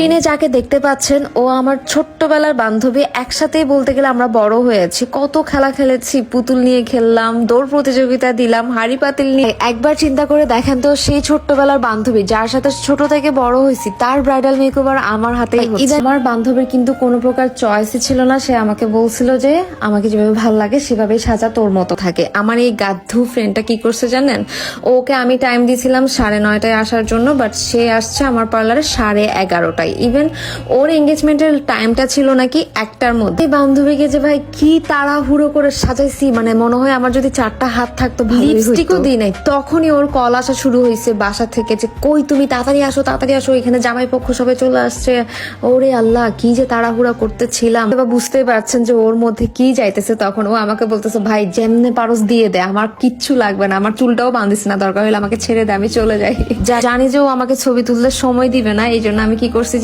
স্ক্রিনে যাকে দেখতে পাচ্ছেন ও আমার ছোট্টবেলার বান্ধবী। একসাথেই বলতে গেলে আমরা বড় হয়েছি, কত খেলা খেলেছি, পুতুল নিয়ে খেললাম, দৌড় প্রতিযোগিতা দিলাম, হাড়ি পাতিল নিয়ে। একবার চিন্তা করে দেখেন তো, সেই ছোট্টবেলার বান্ধবী যার সাথে ছোট থেকে বড় হয়েছি, তার ব্রাইডাল মেকওভার আমার হাতেই হচ্ছে। আমার বান্ধবীর কিন্তু কোনো প্রকার চয়েসই ছিল না, সে আমাকে বলছিল যে আমাকে যেভাবে ভালো লাগে সেভাবেই সাজা, তোর মতো থাকে। আমার এই গাদ্ধু ফ্রেন্ডটা কি করছে জানেন, ওকে আমি টাইম দিয়েছিলাম 9:30টায় আসার জন্য, বাট সে আসছে আমার পার্লারে 11:30টায়। ইভেন ওর এঙ্গেজমেন্টের টাইমটা ছিল নাকি 1টার মধ্যে। এই বান্ধবীকে যে ভাই কি তাড়াহুড়ো করে সাজাইছি, মানে মনে হয় আমার যদি 4টা হাত থাকতো লিপস্টিকও দিই নাই। তখনই ওর কল আসা শুরু হয়েছে বাসা থেকে যে কই তুমি, তাড়াতাড়ি আসো তাড়াতাড়ি আসো, এখানে জামাই পক্ষ সবাই চলে আসছে। ওরে আল্লাহ, কি যে তাড়াহুড়া করতেছিলাম। এবার বুঝতেই পারছেন যে ওর মধ্যে কি যাইতেছে। তখন ও আমাকে বলতেছে ভাই যেমনে পারস দিয়ে দে, আমার কিচ্ছু লাগবে না, আমার চুলটাও বাঁধিস না, দরকার হলে আমাকে ছেড়ে দে, আমি চলে যাই। জানি যে ও আমাকে ছবি তুলতে সময় দিবে না, এই জন্য আমি কি করছি